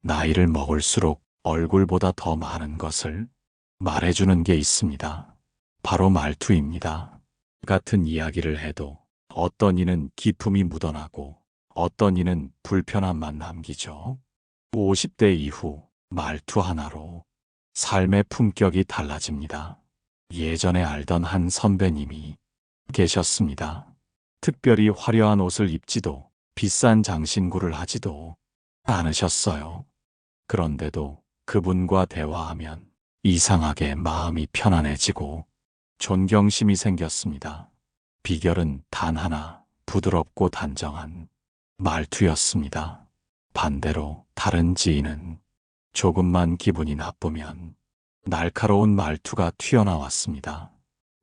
나이를 먹을수록 얼굴보다 더 많은 것을 말해주는 게 있습니다. 바로 말투입니다. 같은 이야기를 해도 어떤 이는 기품이 묻어나고 어떤 이는 불편함만 남기죠. 50대 이후 말투 하나로 삶의 품격이 달라집니다. 예전에 알던 한 선배님이 계셨습니다. 특별히 화려한 옷을 입지도 비싼 장신구를 하지도 않으셨어요. 그런데도 그분과 대화하면 이상하게 마음이 편안해지고 존경심이 생겼습니다. 비결은 단 하나, 부드럽고 단정한 말투였습니다. 반대로 다른 지인은 조금만 기분이 나쁘면 날카로운 말투가 튀어나왔습니다.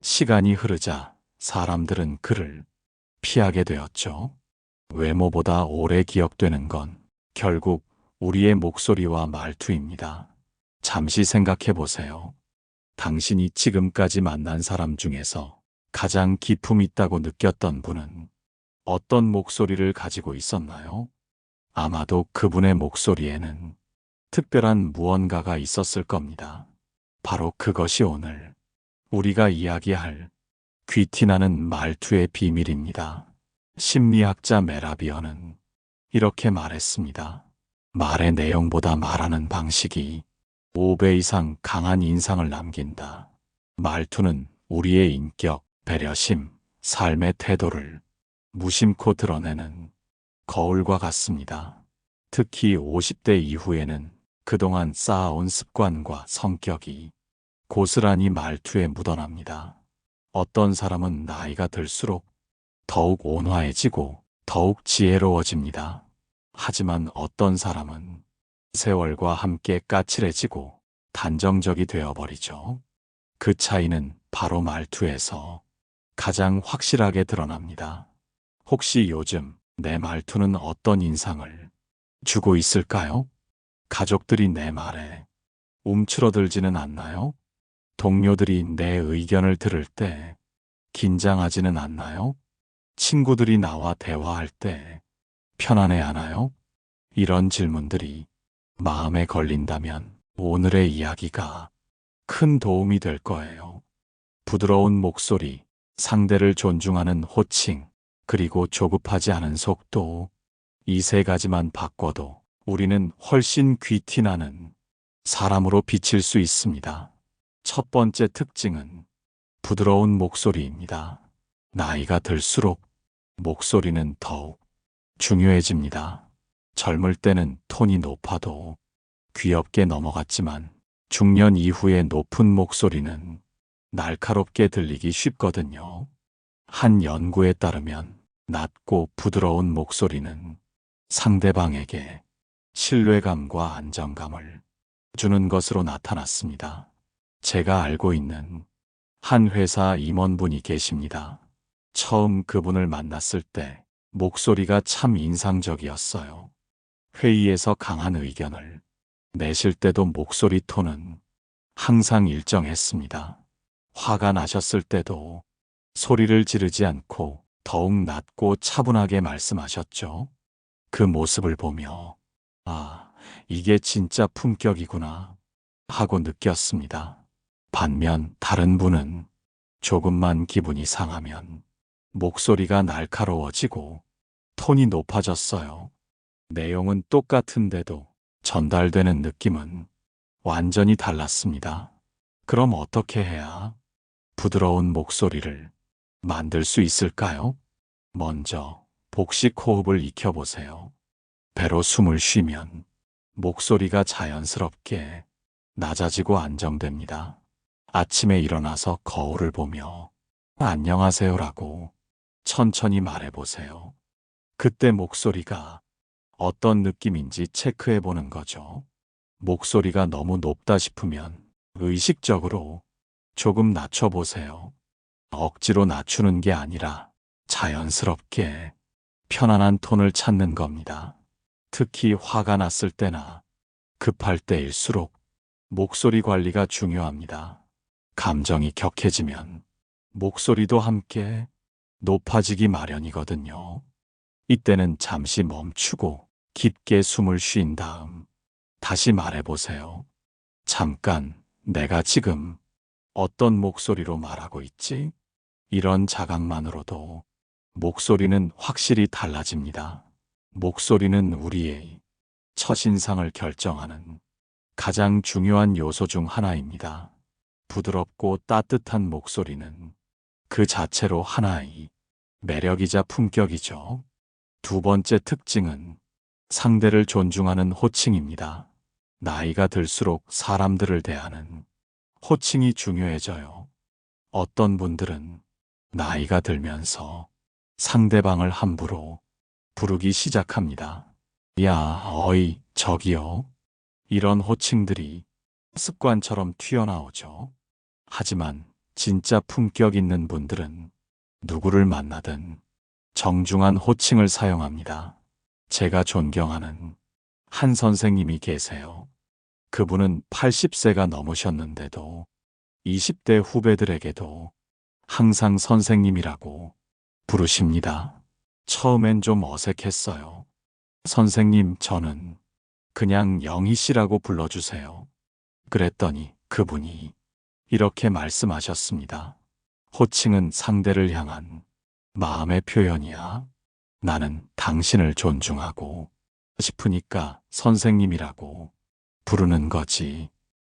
시간이 흐르자 사람들은 그를 피하게 되었죠. 외모보다 오래 기억되는 건 결국 우리의 목소리와 말투입니다. 잠시 생각해 보세요. 당신이 지금까지 만난 사람 중에서 가장 기품 있다고 느꼈던 분은 어떤 목소리를 가지고 있었나요? 아마도 그분의 목소리에는 특별한 무언가가 있었을 겁니다. 바로 그것이 오늘 우리가 이야기할 귀티나는 말투의 비밀입니다. 심리학자 메라비어는 이렇게 말했습니다. 말의 내용보다 말하는 방식이 5배 이상 강한 인상을 남긴다. 말투는 우리의 인격, 배려심, 삶의 태도를 무심코 드러내는 거울과 같습니다. 특히 50대 이후에는 그동안 쌓아온 습관과 성격이 고스란히 말투에 묻어납니다. 어떤 사람은 나이가 들수록 더욱 온화해지고 더욱 지혜로워집니다. 하지만 어떤 사람은 세월과 함께 까칠해지고 단정적이 되어버리죠. 그 차이는 바로 말투에서 가장 확실하게 드러납니다. 혹시 요즘 내 말투는 어떤 인상을 주고 있을까요? 가족들이 내 말에 움츠러들지는 않나요? 동료들이 내 의견을 들을 때 긴장하지는 않나요? 친구들이 나와 대화할 때 편안해 하나요? 이런 질문들이 마음에 걸린다면 오늘의 이야기가 큰 도움이 될 거예요. 부드러운 목소리, 상대를 존중하는 호칭, 그리고 조급하지 않은 속도, 이 세 가지만 바꿔도 우리는 훨씬 귀티나는 사람으로 비칠 수 있습니다. 첫 번째 특징은 부드러운 목소리입니다. 나이가 들수록 목소리는 더욱 중요해집니다. 젊을 때는 톤이 높아도 귀엽게 넘어갔지만 중년 이후의 높은 목소리는 날카롭게 들리기 쉽거든요. 한 연구에 따르면 낮고 부드러운 목소리는 상대방에게 신뢰감과 안정감을 주는 것으로 나타났습니다. 제가 알고 있는 한 회사 임원분이 계십니다. 처음 그분을 만났을 때 목소리가 참 인상적이었어요. 회의에서 강한 의견을 내실 때도 목소리 톤은 항상 일정했습니다. 화가 나셨을 때도 소리를 지르지 않고 더욱 낮고 차분하게 말씀하셨죠. 그 모습을 보며 아, 이게 진짜 품격이구나 하고 느꼈습니다. 반면 다른 분은 조금만 기분이 상하면 목소리가 날카로워지고 톤이 높아졌어요. 내용은 똑같은데도 전달되는 느낌은 완전히 달랐습니다. 그럼 어떻게 해야 부드러운 목소리를 만들 수 있을까요? 먼저 복식 호흡을 익혀보세요. 배로 숨을 쉬면 목소리가 자연스럽게 낮아지고 안정됩니다. 아침에 일어나서 거울을 보며 안녕하세요라고 천천히 말해보세요. 그때 목소리가 어떤 느낌인지 체크해 보는 거죠. 목소리가 너무 높다 싶으면 의식적으로 조금 낮춰보세요. 억지로 낮추는 게 아니라 자연스럽게 편안한 톤을 찾는 겁니다. 특히 화가 났을 때나 급할 때일수록 목소리 관리가 중요합니다. 감정이 격해지면 목소리도 함께 높아지기 마련이거든요. 이때는 잠시 멈추고 깊게 숨을 쉰 다음 다시 말해보세요. 잠깐, 내가 지금 어떤 목소리로 말하고 있지? 이런 자각만으로도 목소리는 확실히 달라집니다. 목소리는 우리의 첫인상을 결정하는 가장 중요한 요소 중 하나입니다. 부드럽고 따뜻한 목소리는 그 자체로 하나의 매력이자 품격이죠. 두 번째 특징은 상대를 존중하는 호칭입니다. 나이가 들수록 사람들을 대하는 호칭이 중요해져요. 어떤 분들은 나이가 들면서 상대방을 함부로 부르기 시작합니다. 야, 어이, 저기요. 이런 호칭들이 습관처럼 튀어나오죠. 하지만 진짜 품격 있는 분들은 누구를 만나든 정중한 호칭을 사용합니다. 제가 존경하는 한 선생님이 계세요. 그분은 80세가 넘으셨는데도 20대 후배들에게도 항상 선생님이라고 부르십니다. 처음엔 좀 어색했어요. 선생님, 저는 그냥 영희 씨라고 불러주세요. 그랬더니 그분이 이렇게 말씀하셨습니다. 호칭은 상대를 향한 마음의 표현이야. 나는 당신을 존중하고 싶으니까 선생님이라고 부르는 거지.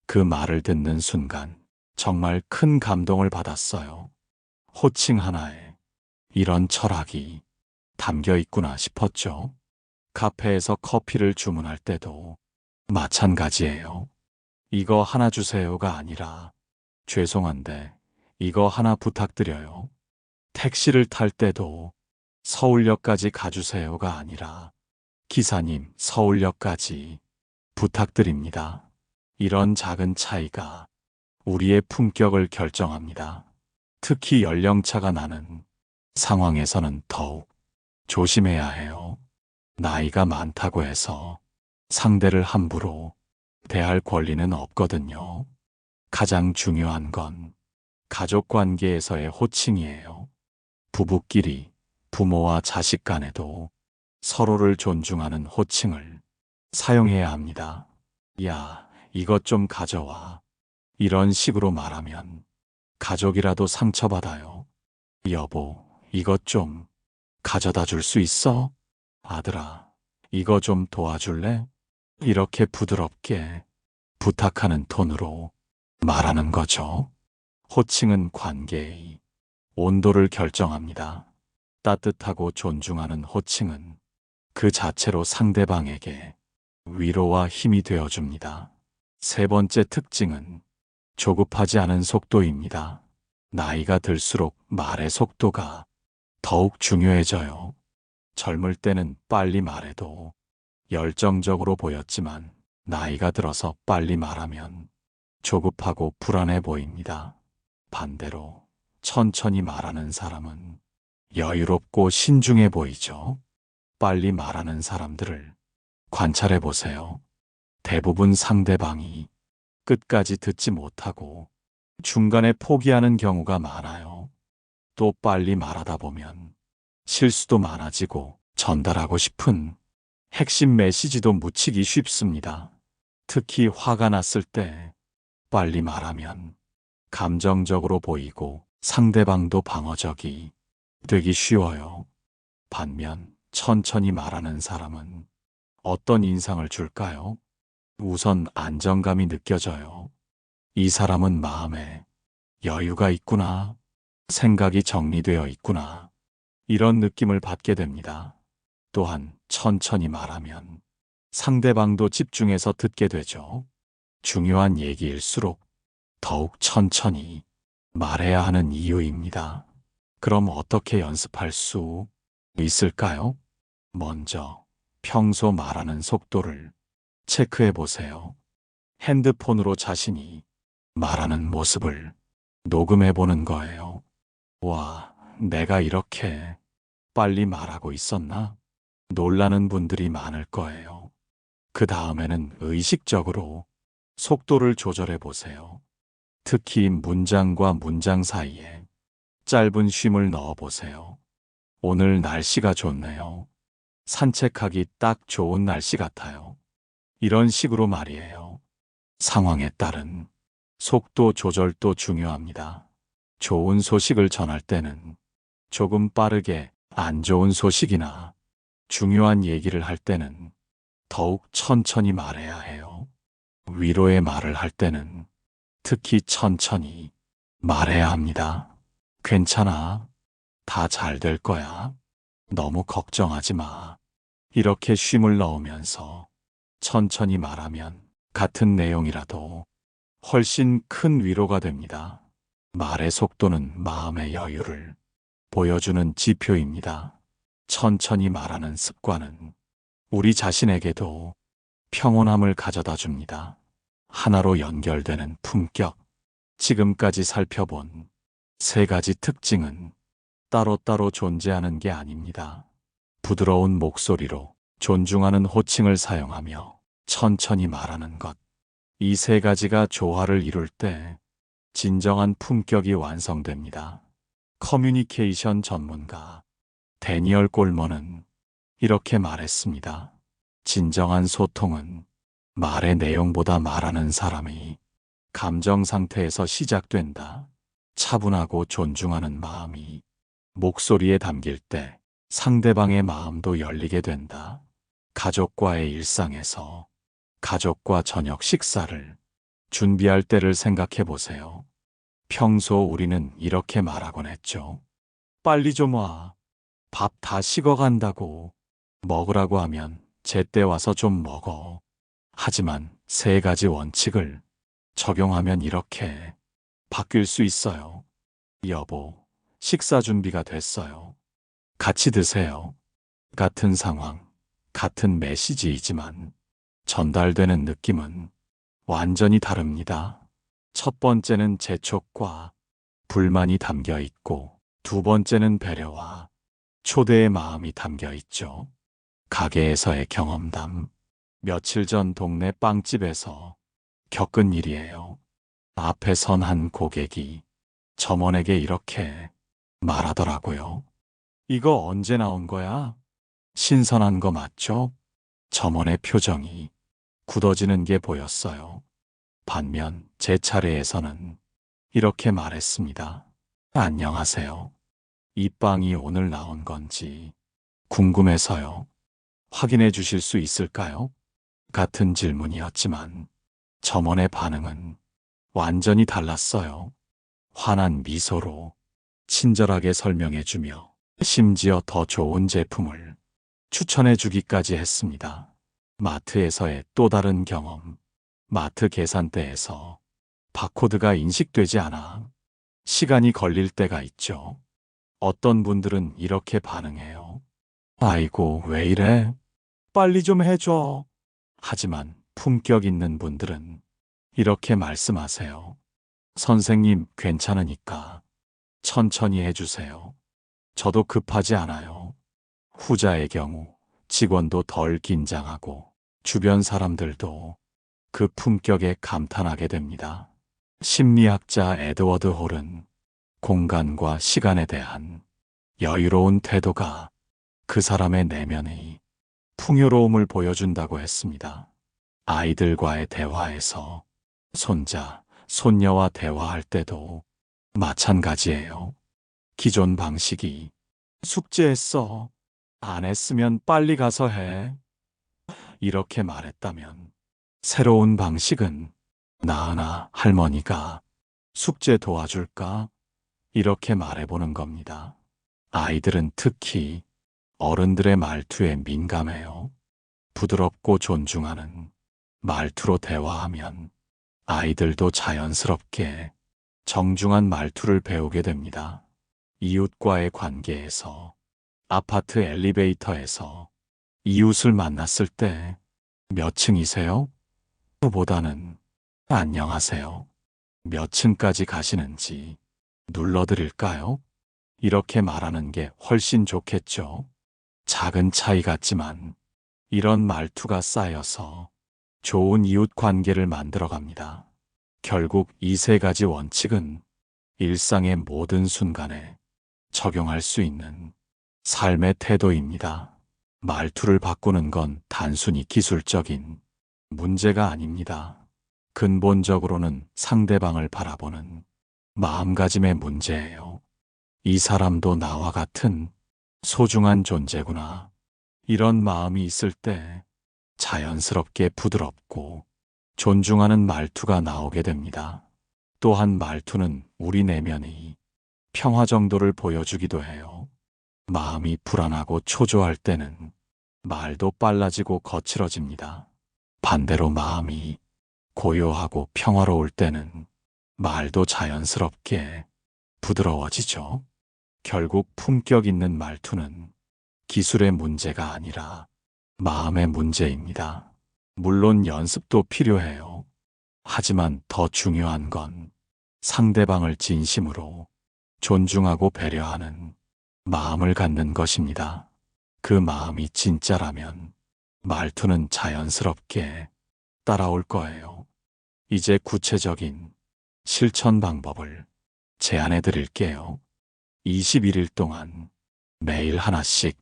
그 말을 듣는 순간 정말 큰 감동을 받았어요. 호칭 하나에 이런 철학이 담겨 있구나 싶었죠. 카페에서 커피를 주문할 때도 마찬가지예요. 이거 하나 주세요가 아니라 죄송한데 이거 하나 부탁드려요. 택시를 탈 때도 서울역까지 가주세요가 아니라 기사님 서울역까지 부탁드립니다. 이런 작은 차이가 우리의 품격을 결정합니다. 특히 연령차가 나는 상황에서는 더욱 조심해야 해요. 나이가 많다고 해서 상대를 함부로 대할 권리는 없거든요. 가장 중요한 건 가족 관계에서의 호칭이에요. 부부끼리, 부모와 자식 간에도 서로를 존중하는 호칭을 사용해야 합니다. 야, 이것 좀 가져와. 이런 식으로 말하면 가족이라도 상처받아요. 여보, 이것 좀 가져다 줄 수 있어? 아들아, 이거 좀 도와줄래? 이렇게 부드럽게 부탁하는 톤으로 말하는 거죠. 호칭은 관계의 온도를 결정합니다. 따뜻하고 존중하는 호칭은 그 자체로 상대방에게 위로와 힘이 되어줍니다. 세 번째 특징은 조급하지 않은 속도입니다. 나이가 들수록 말의 속도가 더욱 중요해져요. 젊을 때는 빨리 말해도 열정적으로 보였지만 나이가 들어서 빨리 말하면 조급하고 불안해 보입니다. 반대로 천천히 말하는 사람은 여유롭고 신중해 보이죠. 빨리 말하는 사람들을 관찰해 보세요. 대부분 상대방이 끝까지 듣지 못하고 중간에 포기하는 경우가 많아요. 또 빨리 말하다 보면 실수도 많아지고 전달하고 싶은 핵심 메시지도 묻히기 쉽습니다. 특히 화가 났을 때 빨리 말하면 감정적으로 보이고 상대방도 방어적이 되기 쉬워요. 반면 천천히 말하는 사람은 어떤 인상을 줄까요? 우선 안정감이 느껴져요. 이 사람은 마음에 여유가 있구나. 생각이 정리되어 있구나. 이런 느낌을 받게 됩니다. 또한 천천히 말하면 상대방도 집중해서 듣게 되죠. 중요한 얘기일수록 더욱 천천히 말해야 하는 이유입니다. 그럼 어떻게 연습할 수 있을까요? 먼저 평소 말하는 속도를 체크해 보세요. 핸드폰으로 자신이 말하는 모습을 녹음해 보는 거예요. 와, 내가 이렇게 빨리 말하고 있었나? 놀라는 분들이 많을 거예요. 그 다음에는 의식적으로 속도를 조절해 보세요. 특히 문장과 문장 사이에 짧은 쉼을 넣어 보세요. 오늘 날씨가 좋네요. 산책하기 딱 좋은 날씨 같아요. 이런 식으로 말이에요. 상황에 따른 속도 조절도 중요합니다. 좋은 소식을 전할 때는 조금 빠르게, 안 좋은 소식이나 중요한 얘기를 할 때는 더욱 천천히 말해야 해요. 위로의 말을 할 때는 특히 천천히 말해야 합니다. 괜찮아. 다 잘 될 거야. 너무 걱정하지 마. 이렇게 쉼을 넣으면서 천천히 말하면 같은 내용이라도 훨씬 큰 위로가 됩니다. 말의 속도는 마음의 여유를 보여주는 지표입니다. 천천히 말하는 습관은 우리 자신에게도 평온함을 가져다 줍니다. 하나로 연결되는 품격. 지금까지 살펴본 세 가지 특징은 따로따로 존재하는 게 아닙니다. 부드러운 목소리로 존중하는 호칭을 사용하며 천천히 말하는 것. 이 세 가지가 조화를 이룰 때 진정한 품격이 완성됩니다. 커뮤니케이션 전문가 데니얼 골먼은 이렇게 말했습니다. 진정한 소통은 말의 내용보다 말하는 사람의 감정 상태에서 시작된다. 차분하고 존중하는 마음이 목소리에 담길 때 상대방의 마음도 열리게 된다. 가족과의 일상에서 가족과 저녁 식사를 준비할 때를 생각해 보세요. 평소 우리는 이렇게 말하곤 했죠. 빨리 좀 와. 밥 다 식어간다고. 먹으라고 하면 제때 와서 좀 먹어. 하지만 세 가지 원칙을 적용하면 이렇게 바뀔 수 있어요. 여보, 식사 준비가 됐어요. 같이 드세요. 같은 상황, 같은 메시지이지만 전달되는 느낌은 완전히 다릅니다. 첫 번째는 재촉과 불만이 담겨 있고, 두 번째는 배려와 초대의 마음이 담겨 있죠. 가게에서의 경험담. 며칠 전 동네 빵집에서 겪은 일이에요. 앞에 선 한 고객이 점원에게 이렇게 말하더라고요. 이거 언제 나온 거야? 신선한 거 맞죠? 점원의 표정이 굳어지는 게 보였어요. 반면 제 차례에서는 이렇게 말했습니다. 안녕하세요. 이 빵이 오늘 나온 건지 궁금해서요. 확인해 주실 수 있을까요? 같은 질문이었지만 점원의 반응은 완전히 달랐어요. 환한 미소로 친절하게 설명해 주며 심지어 더 좋은 제품을 추천해 주기까지 했습니다. 마트에서의 또 다른 경험. 마트 계산대에서 바코드가 인식되지 않아 시간이 걸릴 때가 있죠. 어떤 분들은 이렇게 반응해요. 아이고, 왜 이래? 빨리 좀 해줘. 하지만 품격 있는 분들은 이렇게 말씀하세요. 선생님, 괜찮으니까 천천히 해주세요. 저도 급하지 않아요. 후자의 경우 직원도 덜 긴장하고 주변 사람들도 그 품격에 감탄하게 됩니다. 심리학자 에드워드 홀은 공간과 시간에 대한 여유로운 태도가 그 사람의 내면의 풍요로움을 보여준다고 했습니다. 아이들과의 대화에서 손자, 손녀와 대화할 때도 마찬가지예요. 기존 방식이 숙제했어. 안 했으면 빨리 가서 해. 이렇게 말했다면 새로운 방식은 나으나 할머니가 숙제 도와줄까? 이렇게 말해보는 겁니다. 아이들은 특히 어른들의 말투에 민감해요. 부드럽고 존중하는 말투로 대화하면 아이들도 자연스럽게 정중한 말투를 배우게 됩니다. 이웃과의 관계에서, 아파트 엘리베이터에서 이웃을 만났을 때 몇 층이세요? 보다는 안녕하세요. 몇 층까지 가시는지 눌러드릴까요? 이렇게 말하는 게 훨씬 좋겠죠. 작은 차이 같지만 이런 말투가 쌓여서 좋은 이웃 관계를 만들어 갑니다. 결국 이 세 가지 원칙은 일상의 모든 순간에 적용할 수 있는 삶의 태도입니다. 말투를 바꾸는 건 단순히 기술적인 문제가 아닙니다. 근본적으로는 상대방을 바라보는 마음가짐의 문제예요. 이 사람도 나와 같은 소중한 존재구나. 이런 마음이 있을 때 자연스럽게 부드럽고 존중하는 말투가 나오게 됩니다. 또한 말투는 우리 내면의 평화 정도를 보여주기도 해요. 마음이 불안하고 초조할 때는 말도 빨라지고 거칠어집니다. 반대로 마음이 고요하고 평화로울 때는 말도 자연스럽게 부드러워지죠. 결국 품격 있는 말투는 기술의 문제가 아니라 마음의 문제입니다. 물론 연습도 필요해요. 하지만 더 중요한 건 상대방을 진심으로 존중하고 배려하는 마음을 갖는 것입니다. 그 마음이 진짜라면 말투는 자연스럽게 따라올 거예요. 이제 구체적인 실천 방법을 제안해 드릴게요. 21일 동안 매일 하나씩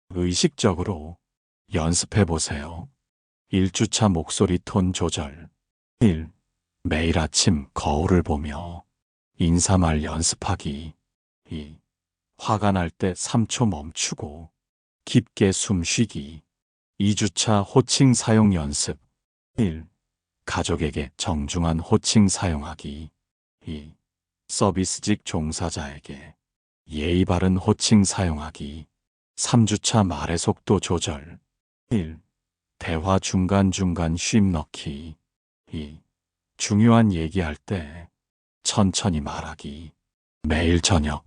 의식적으로 연습해 보세요. 1주차 목소리 톤 조절. 1. 매일 아침 거울을 보며 인사말 연습하기. 2. 화가 날 때 3초 멈추고 깊게 숨 쉬기. 2주차 호칭 사용 연습. 1. 가족에게 정중한 호칭 사용하기. 2. 서비스직 종사자에게 예의 바른 호칭 사용하기. 3주차 말의 속도 조절. 1. 대화 중간중간 쉼 넣기. 2. 중요한 얘기할 때 천천히 말하기. 매일 저녁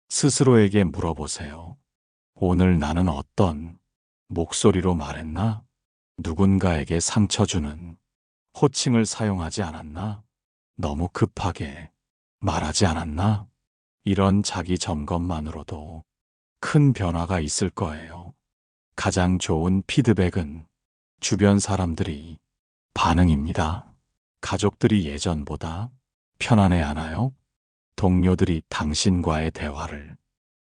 스스로에게 물어보세요. 오늘 나는 어떤 목소리로 말했나? 누군가에게 상처 주는 호칭을 사용하지 않았나? 너무 급하게 말하지 않았나? 이런 자기 점검만으로도 큰 변화가 있을 거예요. 가장 좋은 피드백은 주변 사람들이 반응입니다. 가족들이 예전보다 편안해 하나요? 동료들이 당신과의 대화를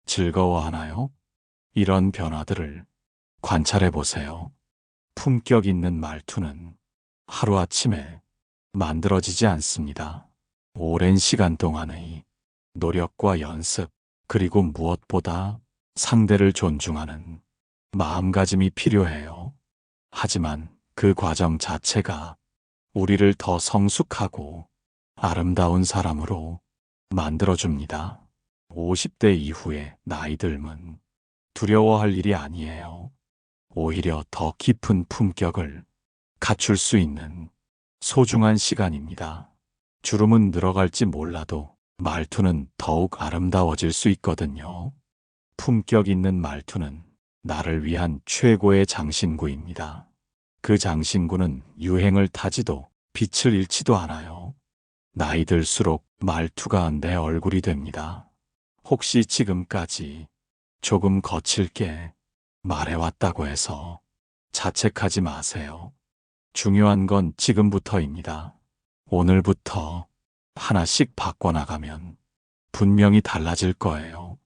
즐거워하나요? 이런 변화들을 관찰해 보세요. 품격 있는 말투는 하루아침에 만들어지지 않습니다. 오랜 시간 동안의 노력과 연습, 그리고 무엇보다 상대를 존중하는 마음가짐이 필요해요. 하지만 그 과정 자체가 우리를 더 성숙하고 아름다운 사람으로 만들어줍니다. 50대 이후에 나이 들면 두려워할 일이 아니에요. 오히려 더 깊은 품격을 갖출 수 있는 소중한 시간입니다. 주름은 늘어갈지 몰라도 말투는 더욱 아름다워질 수 있거든요. 품격 있는 말투는 나를 위한 최고의 장신구입니다. 그 장신구는 유행을 타지도 빛을 잃지도 않아요. 나이 들수록 말투가 내 얼굴이 됩니다. 혹시 지금까지 조금 거칠게 말해왔다고 해서 자책하지 마세요. 중요한 건 지금부터입니다. 오늘부터 하나씩 바꿔나가면 분명히 달라질 거예요.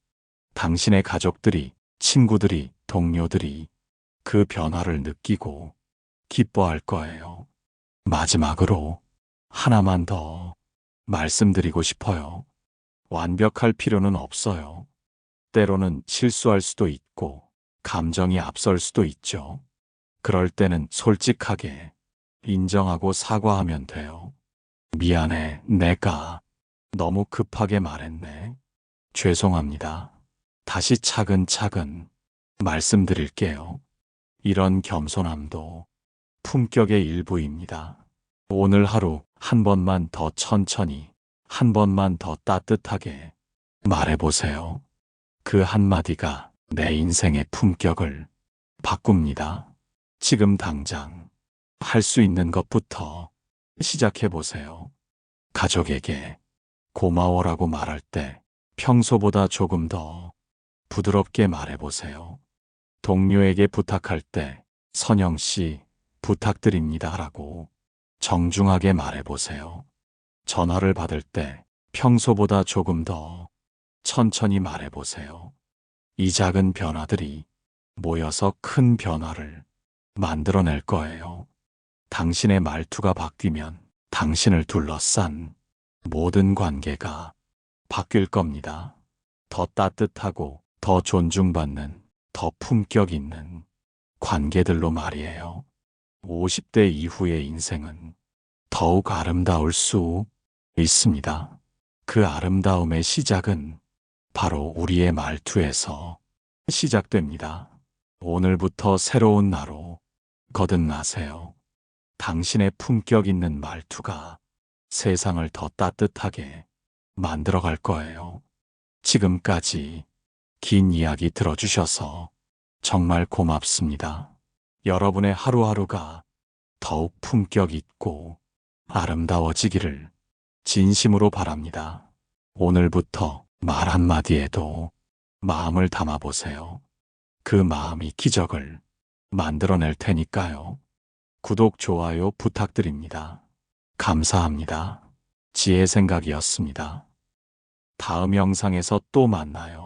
당신의 가족들이, 친구들이, 동료들이 그 변화를 느끼고 기뻐할 거예요. 마지막으로 하나만 더 말씀드리고 싶어요. 완벽할 필요는 없어요. 때로는 실수할 수도 있고 감정이 앞설 수도 있죠. 그럴 때는 솔직하게 인정하고 사과하면 돼요. 미안해, 내가 너무 급하게 말했네. 죄송합니다. 다시 차근차근 말씀드릴게요. 이런 겸손함도 품격의 일부입니다. 오늘 하루 한 번만 더 천천히, 한 번만 더 따뜻하게 말해보세요. 그 한마디가 내 인생의 품격을 바꿉니다. 지금 당장 할 수 있는 것부터 시작해보세요. 가족에게 고마워라고 말할 때 평소보다 조금 더 부드럽게 말해보세요. 동료에게 부탁할 때 선영 씨 부탁드립니다 라고 정중하게 말해보세요. 전화를 받을 때 평소보다 조금 더 천천히 말해보세요. 이 작은 변화들이 모여서 큰 변화를 만들어낼 거예요. 당신의 말투가 바뀌면 당신을 둘러싼 모든 관계가 바뀔 겁니다. 더 따뜻하고 더 존중받는, 더 품격 있는 관계들로 말이에요. 50대 이후의 인생은 더욱 아름다울 수 있습니다. 그 아름다움의 시작은 바로 우리의 말투에서 시작됩니다. 오늘부터 새로운 나로 거듭나세요. 당신의 품격 있는 말투가 세상을 더 따뜻하게 만들어갈 거예요. 지금까지 긴 이야기 들어주셔서 정말 고맙습니다. 여러분의 하루하루가 더욱 품격 있고 아름다워지기를 진심으로 바랍니다. 오늘부터 말 한마디에도 마음을 담아보세요. 그 마음이 기적을 만들어낼 테니까요. 구독, 좋아요 부탁드립니다. 감사합니다. 지혜생각이었습니다. 다음 영상에서 또 만나요.